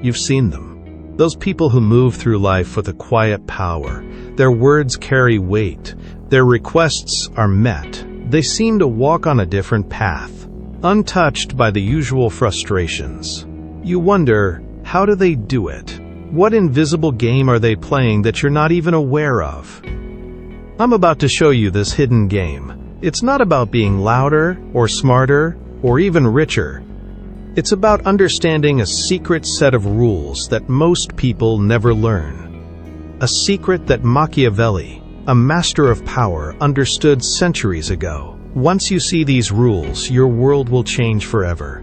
You've seen them. Those people who move through life with a quiet power. Their words carry weight. Their requests are met. They seem to walk on a different path, untouched by the usual frustrations. You wonder, how do they do it? What invisible game are they playing that you're not even aware of? I'm about to show you this hidden game. It's not about being louder or smarter or even richer. It's about understanding a secret set of rules that most people never learn. A secret that Machiavelli, a master of power, understood centuries ago. Once you see these rules, your world will change forever.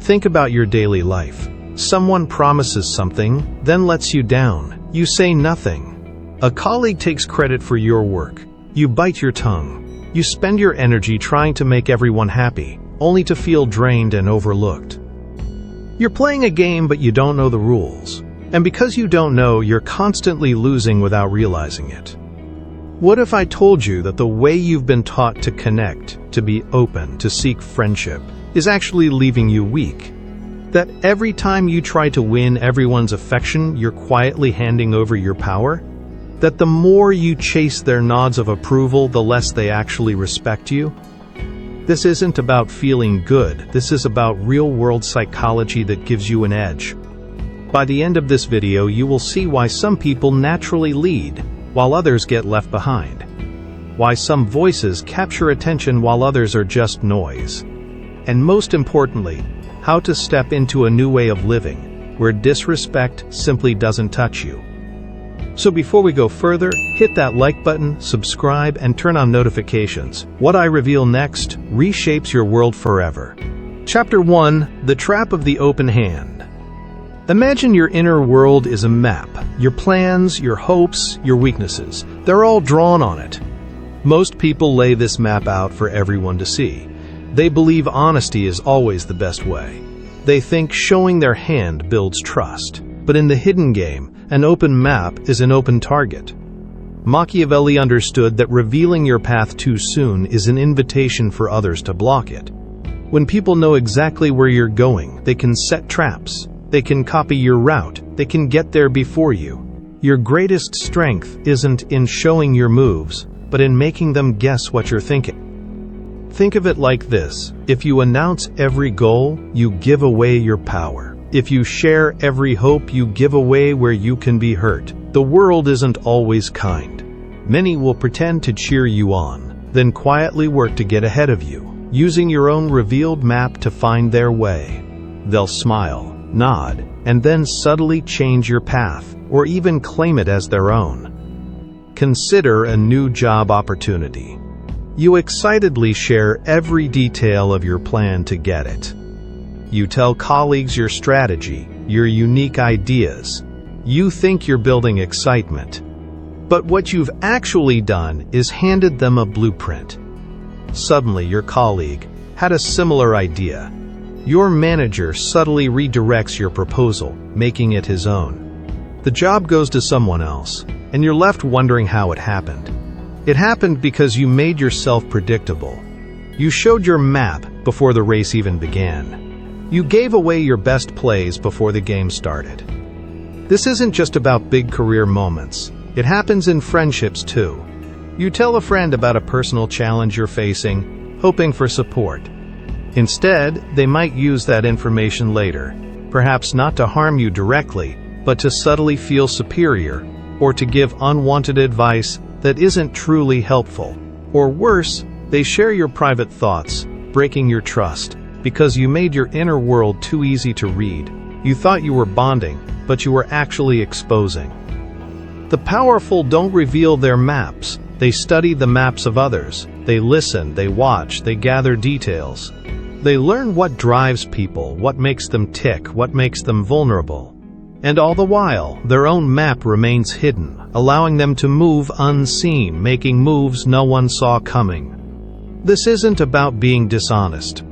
Think about your daily life. Someone promises something, then lets you down. You say nothing. A colleague takes credit for your work. You bite your tongue. You spend your energy trying to make everyone happy, only to feel drained and overlooked. You're playing a game, but you don't know the rules. And because you don't know, you're constantly losing without realizing it. What if I told you that the way you've been taught to connect, to be open, to seek friendship, is actually leaving you weak? That every time you try to win everyone's affection, you're quietly handing over your power? That the more you chase their nods of approval, the less they actually respect you? This isn't about feeling good. This is about real-world psychology that gives you an edge. By the end of this video, you will see why some people naturally lead, while others get left behind. Why some voices capture attention while others are just noise. And most importantly, how to step into a new way of living, where disrespect simply doesn't touch you. So before we go further, hit that like button, subscribe, and turn on notifications. What I reveal next reshapes your world forever. Chapter 1: The Trap of the Open Hand. Imagine your inner world is a map. Your plans, your hopes, your weaknesses, they're all drawn on it. Most people lay this map out for everyone to see. They believe honesty is always the best way. They think showing their hand builds trust. But in the hidden game, an open map is an open target. Machiavelli understood that revealing your path too soon is an invitation for others to block it. When people know exactly where you're going, they can set traps. They can copy your route. They can get there before you. Your greatest strength isn't in showing your moves, but in making them guess what you're thinking. Think of it like this: if you announce every goal, you give away your power. If you share every hope, you give away where you can be hurt. The world isn't always kind. Many will pretend to cheer you on, then quietly work to get ahead of you, using your own revealed map to find their way. They'll smile, nod, and then subtly change your path, or even claim it as their own. Consider a new job opportunity. You excitedly share every detail of your plan to get it. You tell colleagues your strategy, your unique ideas. You think you're building excitement. But what you've actually done is handed them a blueprint. Suddenly, your colleague had a similar idea. Your manager subtly redirects your proposal, making it his own. The job goes to someone else, and you're left wondering how it happened. It happened because you made yourself predictable. You showed your map before the race even began. You gave away your best plays before the game started. This isn't just about big career moments. It happens in friendships too. You tell a friend about a personal challenge you're facing, hoping for support. Instead, they might use that information later, perhaps not to harm you directly, but to subtly feel superior, or to give unwanted advice that isn't truly helpful. Or worse, they share your private thoughts, breaking your trust. Because you made your inner world too easy to read. You thought you were bonding, but you were actually exposing. The powerful don't reveal their maps. They study the maps of others. They listen, they watch, they gather details. They learn what drives people, what makes them tick, what makes them vulnerable. And all the while, their own map remains hidden, allowing them to move unseen, making moves no one saw coming. This isn't about being dishonest.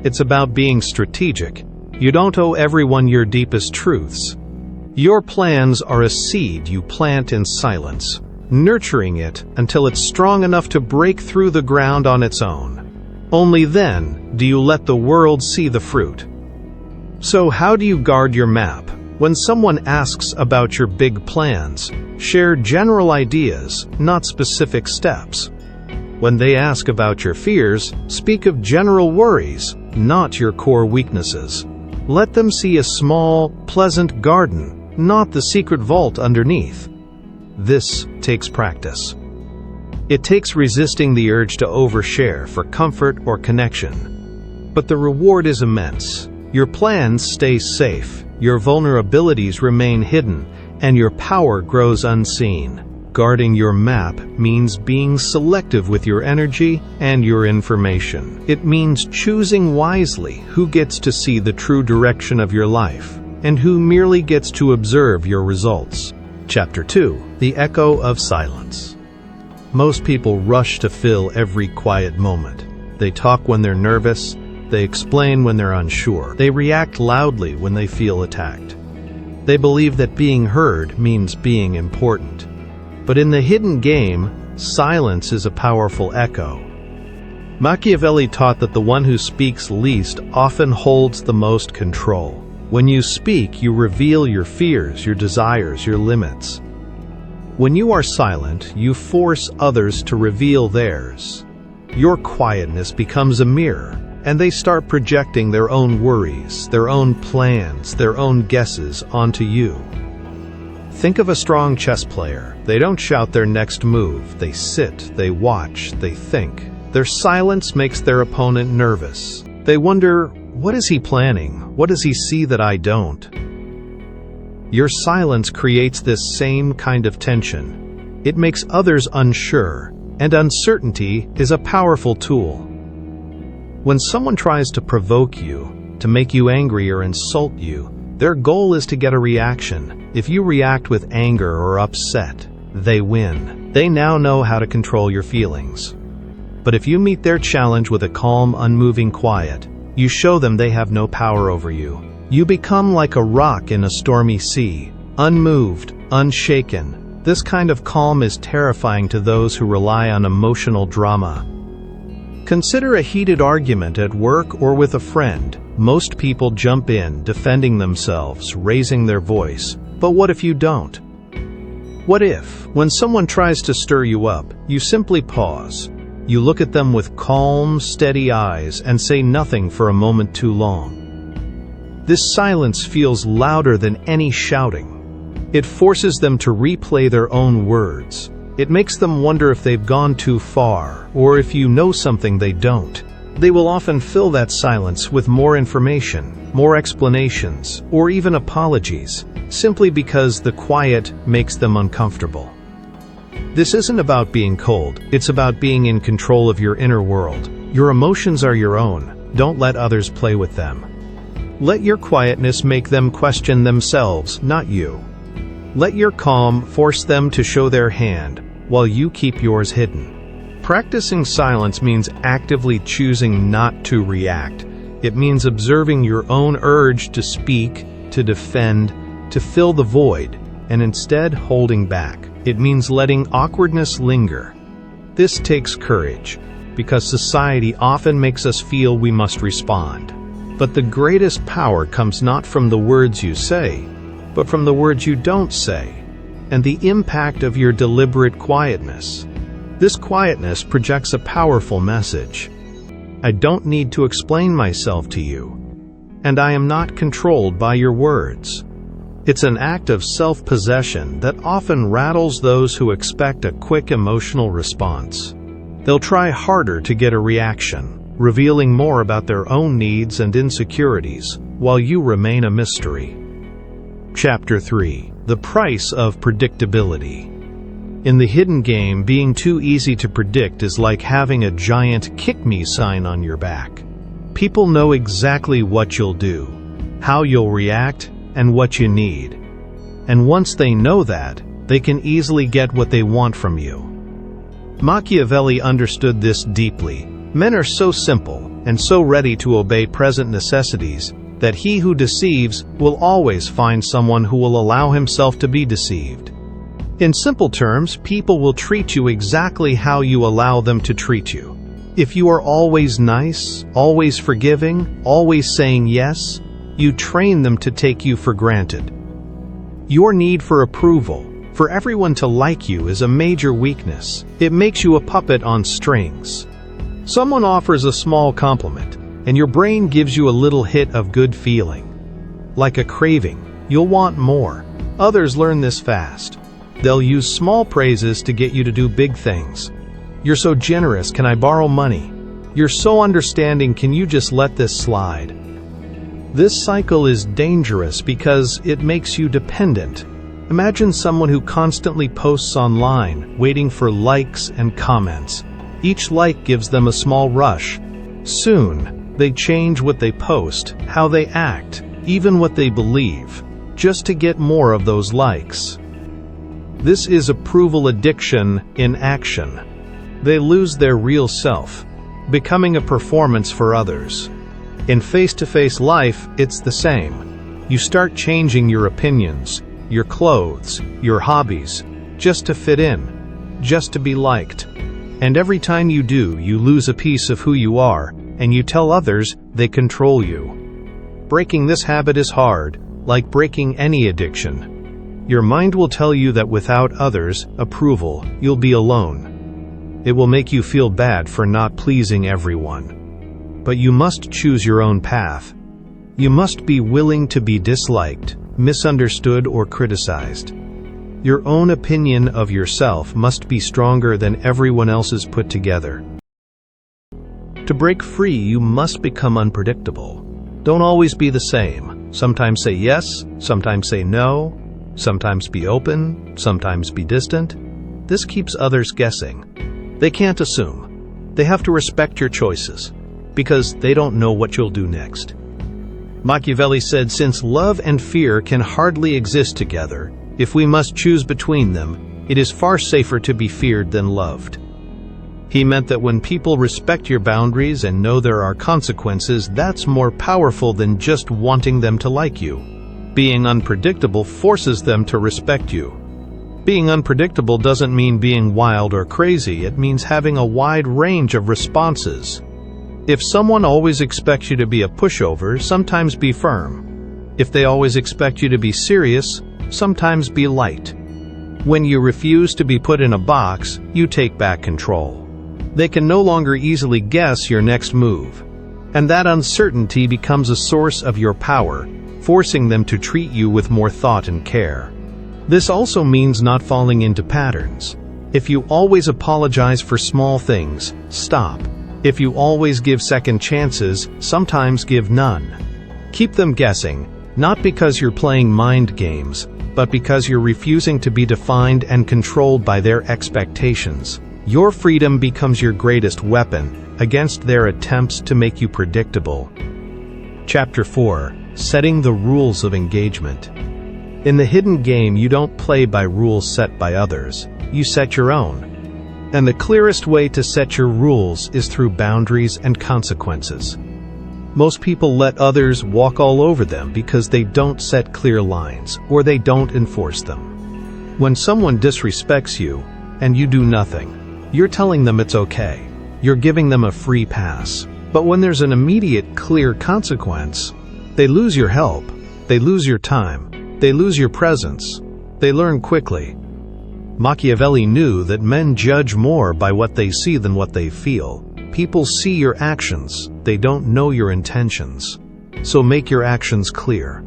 It's about being strategic. You don't owe everyone your deepest truths. Your plans are a seed you plant in silence, nurturing it until it's strong enough to break through the ground on its own. Only then do you let the world see the fruit. So how do you guard your map? When someone asks about your big plans, share general ideas, not specific steps. When they ask about your fears, speak of general worries, not your core weaknesses. Let them see a small, pleasant garden, not the secret vault underneath. This takes practice. It takes resisting the urge to overshare for comfort or connection. But the reward is immense. Your plans stay safe, your vulnerabilities remain hidden, and your power grows unseen. Guarding your map means being selective with your energy and your information. It means choosing wisely who gets to see the true direction of your life, and who merely gets to observe your results. Chapter 2. The Echo of Silence. Most people rush to fill every quiet moment. They talk when they're nervous, they explain when they're unsure, they react loudly when they feel attacked. They believe that being heard means being important. But in the hidden game, silence is a powerful echo. Machiavelli taught that the one who speaks least often holds the most control. When you speak, you reveal your fears, your desires, your limits. When you are silent, you force others to reveal theirs. Your quietness becomes a mirror, and they start projecting their own worries, their own plans, their own guesses onto you. Think of a strong chess player. They don't shout their next move. They sit, they watch, they think. Their silence makes their opponent nervous. They wonder, what is he planning? What does he see that I don't? Your silence creates this same kind of tension. It makes others unsure, and uncertainty is a powerful tool. When someone tries to provoke you, to make you angry or insult you, their goal is to get a reaction. If you react with anger or upset, they win. They now know how to control your feelings. But if you meet their challenge with a calm, unmoving quiet, you show them they have no power over you. You become like a rock in a stormy sea, unmoved, unshaken. This kind of calm is terrifying to those who rely on emotional drama. Consider a heated argument at work or with a friend. Most people jump in, defending themselves, raising their voice. But what if you don't? What if, when someone tries to stir you up, you simply pause? You look at them with calm, steady eyes and say nothing for a moment too long. This silence feels louder than any shouting. It forces them to replay their own words. It makes them wonder if they've gone too far, or if you know something they don't. They will often fill that silence with more information, more explanations, or even apologies, simply because the quiet makes them uncomfortable. This isn't about being cold, it's about being in control of your inner world. Your emotions are your own, don't let others play with them. Let your quietness make them question themselves, not you. Let your calm force them to show their hand, while you keep yours hidden. Practicing silence means actively choosing not to react. It means observing your own urge to speak, to defend, to fill the void, and instead holding back. It means letting awkwardness linger. This takes courage, because society often makes us feel we must respond. But the greatest power comes not from the words you say, but from the words you don't say, and the impact of your deliberate quietness. This quietness projects a powerful message. I don't need to explain myself to you, and I am not controlled by your words. It's an act of self-possession that often rattles those who expect a quick emotional response. They'll try harder to get a reaction, revealing more about their own needs and insecurities, while you remain a mystery. Chapter 3. The Price of Predictability. In the hidden game, being too easy to predict is like having a giant "kick me" sign on your back. People know exactly what you'll do, how you'll react, and what you need. And once they know that, they can easily get what they want from you. Machiavelli understood this deeply. Men are so simple and so ready to obey present necessities that he who deceives will always find someone who will allow himself to be deceived. In simple terms, people will treat you exactly how you allow them to treat you. If you are always nice, always forgiving, always saying yes, you train them to take you for granted. Your need for approval, for everyone to like you, is a major weakness. It makes you a puppet on strings. Someone offers a small compliment, and your brain gives you a little hit of good feeling. Like a craving, you'll want more. Others learn this fast. They'll use small praises to get you to do big things. You're so generous, can I borrow money? You're so understanding, can you just let this slide? This cycle is dangerous because it makes you dependent. Imagine someone who constantly posts online, waiting for likes and comments. Each like gives them a small rush. Soon, they change what they post, how they act, even what they believe, just to get more of those likes. This is approval addiction in action. They lose their real self, becoming a performance for others. In face-to-face life, it's the same. You start changing your opinions, your clothes, your hobbies, just to fit in, just to be liked. And every time you do, you lose a piece of who you are, and you tell others they control you. Breaking this habit is hard, like breaking any addiction. Your mind will tell you that without others' approval, you'll be alone. It will make you feel bad for not pleasing everyone. But you must choose your own path. You must be willing to be disliked, misunderstood, or criticized. Your own opinion of yourself must be stronger than everyone else's put together. To break free, you must become unpredictable. Don't always be the same. Sometimes say yes, sometimes say no, sometimes be open, sometimes be distant. This keeps others guessing. They can't assume. They have to respect your choices, because they don't know what you'll do next. Machiavelli said, since love and fear can hardly exist together, if we must choose between them, it is far safer to be feared than loved. He meant that when people respect your boundaries and know there are consequences, that's more powerful than just wanting them to like you. Being unpredictable forces them to respect you. Being unpredictable doesn't mean being wild or crazy, it means having a wide range of responses. If someone always expects you to be a pushover, sometimes be firm. If they always expect you to be serious, sometimes be light. When you refuse to be put in a box, you take back control. They can no longer easily guess your next move. And that uncertainty becomes a source of your power, forcing them to treat you with more thought and care. This also means not falling into patterns. If you always apologize for small things, stop. If you always give second chances, sometimes give none. Keep them guessing, not because you're playing mind games, but because you're refusing to be defined and controlled by their expectations. Your freedom becomes your greatest weapon against their attempts to make you predictable. Chapter 4. Setting the rules of engagement. In the hidden game, you don't play by rules set by others. You set your own. And the clearest way to set your rules is through boundaries and consequences. Most people let others walk all over them because they don't set clear lines, or they don't enforce them. When someone disrespects you, and you do nothing, you're telling them it's okay. You're giving them a free pass. But when there's an immediate, clear consequence, they lose your help, they lose your time, they lose your presence, they learn quickly. Machiavelli knew that men judge more by what they see than what they feel. People see your actions, they don't know your intentions. So make your actions clear.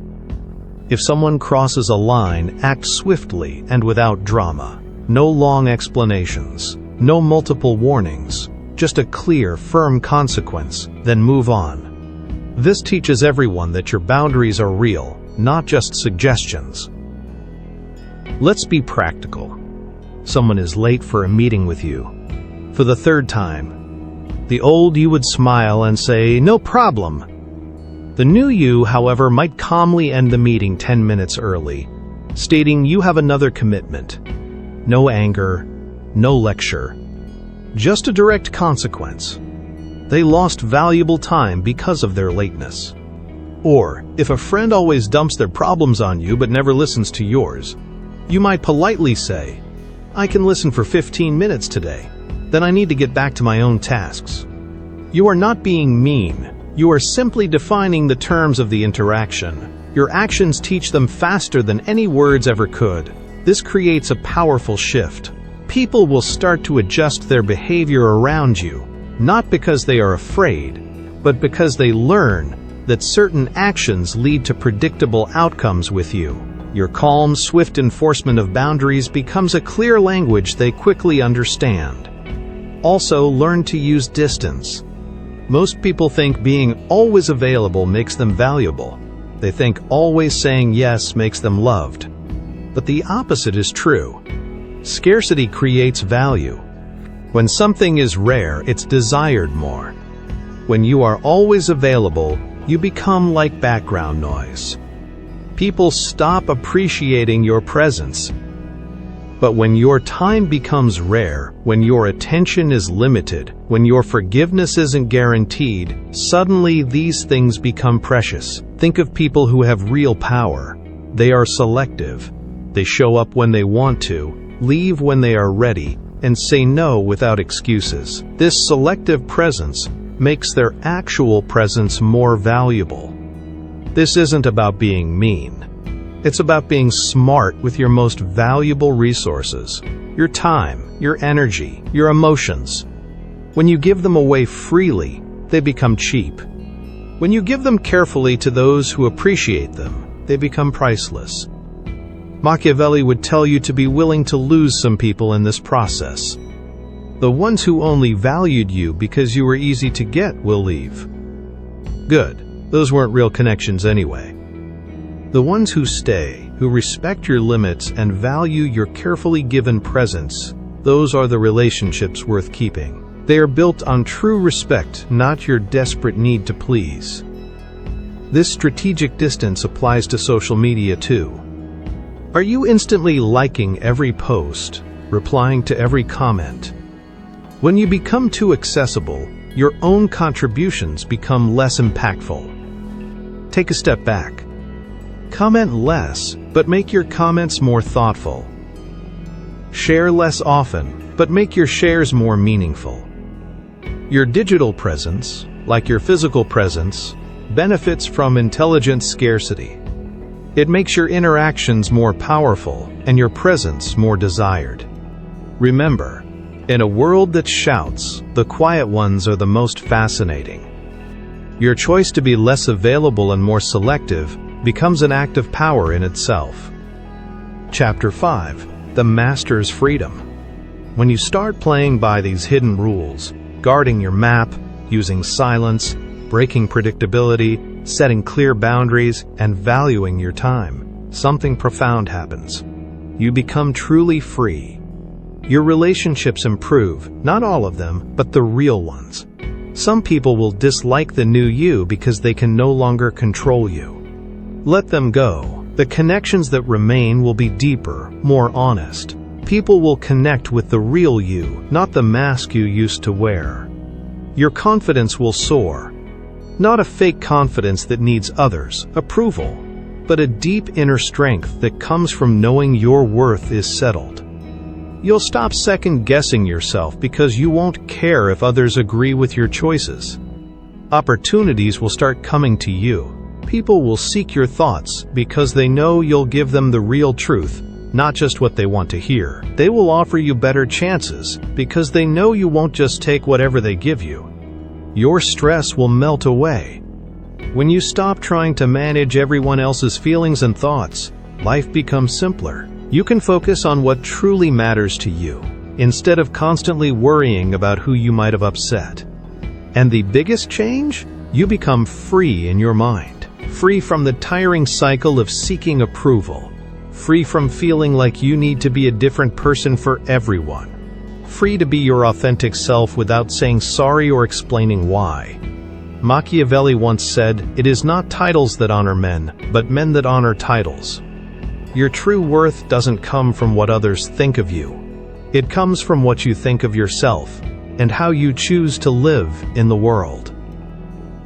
If someone crosses a line, act swiftly and without drama. No long explanations, no multiple warnings, just a clear, firm consequence, then move on. This teaches everyone that your boundaries are real, not just suggestions. Let's be practical. Someone is late for a meeting with you. For the third time. The old you would smile and say, "No problem." The new you, however, might calmly end the meeting 10 minutes early, stating you have another commitment. No anger, no lecture. Just a direct consequence. They lost valuable time because of their lateness. Or, if a friend always dumps their problems on you but never listens to yours, you might politely say, "I can listen for 15 minutes today. Then I need to get back to my own tasks." You are not being mean. You are simply defining the terms of the interaction. Your actions teach them faster than any words ever could. This creates a powerful shift. People will start to adjust their behavior around you, not because they are afraid, but because they learn that certain actions lead to predictable outcomes with you. Your calm, swift enforcement of boundaries becomes a clear language they quickly understand. Also, learn to use distance. Most people think being always available makes them valuable. They think always saying yes makes them loved. But the opposite is true. Scarcity creates value. When something is rare, it's desired more. When you are always available, you become like background noise. People stop appreciating your presence. But when your time becomes rare, when your attention is limited, when your forgiveness isn't guaranteed, suddenly these things become precious. Think of people who have real power. They are selective. They show up when they want to, leave when they are ready, and say no without excuses. This selective presence makes their actual presence more valuable. This isn't about being mean. It's about being smart with your most valuable resources: your time, your energy, your emotions. When you give them away freely, they become cheap. When you give them carefully to those who appreciate them, they become priceless. Machiavelli would tell you to be willing to lose some people in this process. The ones who only valued you because you were easy to get will leave. Good. Those weren't real connections anyway. The ones who stay, who respect your limits and value your carefully given presence, those are the relationships worth keeping. They are built on true respect, not your desperate need to please. This strategic distance applies to social media too. Are you instantly liking every post, replying to every comment? When you become too accessible, your own contributions become less impactful. Take a step back. Comment less, but make your comments more thoughtful. Share less often, but make your shares more meaningful. Your digital presence, like your physical presence, benefits from intelligent scarcity. It makes your interactions more powerful and your presence more desired. Remember, in a world that shouts, the quiet ones are the most fascinating. Your choice to be less available and more selective becomes an act of power in itself. Chapter 5: The Master's Freedom. When you start playing by these hidden rules, guarding your map, using silence, breaking predictability, setting clear boundaries, and valuing your time, something profound happens. You become truly free. Your relationships improve, not all of them, but the real ones. Some people will dislike the new you because they can no longer control you. Let them go. The connections that remain will be deeper, more honest. People will connect with the real you, not the mask you used to wear. Your confidence will soar. Not a fake confidence that needs others' approval, but a deep inner strength that comes from knowing your worth is settled. You'll stop second-guessing yourself because you won't care if others agree with your choices. Opportunities will start coming to you. People will seek your thoughts because they know you'll give them the real truth, not just what they want to hear. They will offer you better chances because they know you won't just take whatever they give you. Your stress will melt away. When you stop trying to manage everyone else's feelings and thoughts, life becomes simpler. You can focus on what truly matters to you, instead of constantly worrying about who you might have upset. And the biggest change? You become free in your mind. Free from the tiring cycle of seeking approval. Free from feeling like you need to be a different person for everyone. Free to be your authentic self without saying sorry or explaining why. Machiavelli once said, "It is not titles that honor men, but men that honor titles." Your true worth doesn't come from what others think of you. It comes from what you think of yourself, and how you choose to live in the world.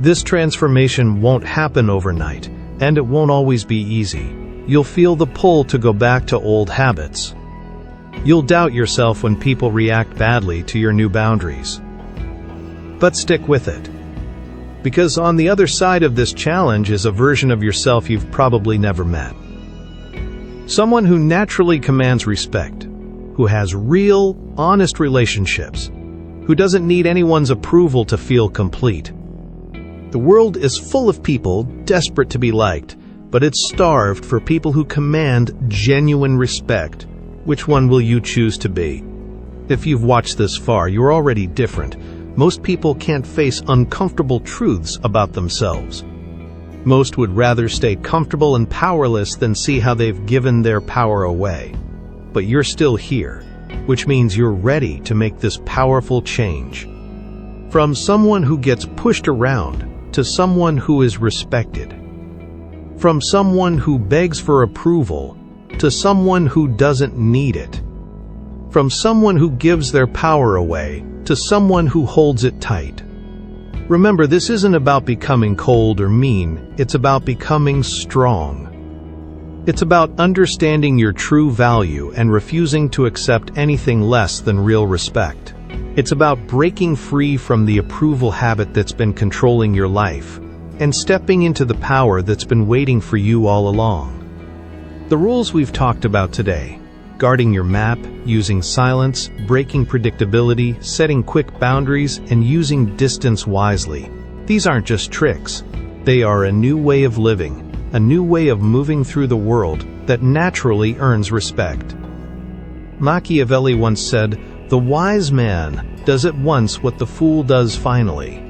This transformation won't happen overnight, and it won't always be easy. You'll feel the pull to go back to old habits. You'll doubt yourself when people react badly to your new boundaries. But stick with it. Because on the other side of this challenge is a version of yourself you've probably never met. Someone who naturally commands respect, who has real, honest relationships, who doesn't need anyone's approval to feel complete. The world is full of people desperate to be liked, but it's starved for people who command genuine respect. Which one will you choose to be? If you've watched this far, you're already different. Most people can't face uncomfortable truths about themselves. Most would rather stay comfortable and powerless than see how they've given their power away. But you're still here, which means you're ready to make this powerful change. From someone who gets pushed around to someone who is respected. From someone who begs for approval to someone who doesn't need it. From someone who gives their power away to someone who holds it tight. Remember, this isn't about becoming cold or mean, it's about becoming strong. It's about understanding your true value and refusing to accept anything less than real respect. It's about breaking free from the approval habit that's been controlling your life and stepping into the power that's been waiting for you all along. The rules we've talked about today, guarding your map, using silence, breaking predictability, setting quick boundaries, and using distance wisely. These aren't just tricks. They are a new way of living, a new way of moving through the world that naturally earns respect. Machiavelli once said, "The wise man does at once what the fool does finally."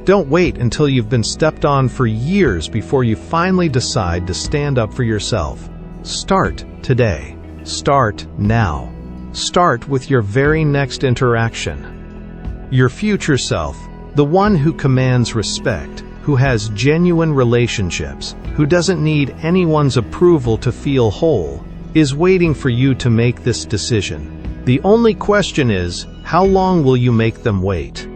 Don't wait until you've been stepped on for years before you finally decide to stand up for yourself. Start today. Start now. Start with your very next interaction. Your future self, the one who commands respect, who has genuine relationships, who doesn't need anyone's approval to feel whole, is waiting for you to make this decision. The only question is, how long will you make them wait?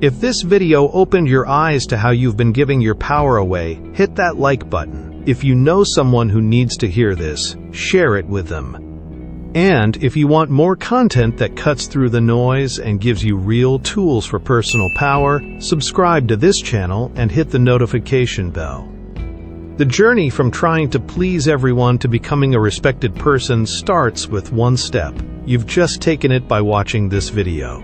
If this video opened your eyes to how you've been giving your power away, hit that like button. If you know someone who needs to hear this, share it with them. And if you want more content that cuts through the noise and gives you real tools for personal power, subscribe to this channel and hit the notification bell. The journey from trying to please everyone to becoming a respected person starts with one step. You've just taken it by watching this video.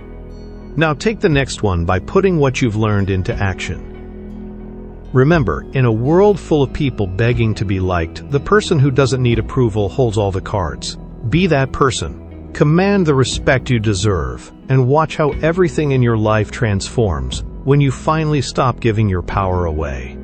Now take the next one by putting what you've learned into action. Remember, in a world full of people begging to be liked, the person who doesn't need approval holds all the cards. Be that person. Command the respect you deserve, and watch how everything in your life transforms when you finally stop giving your power away.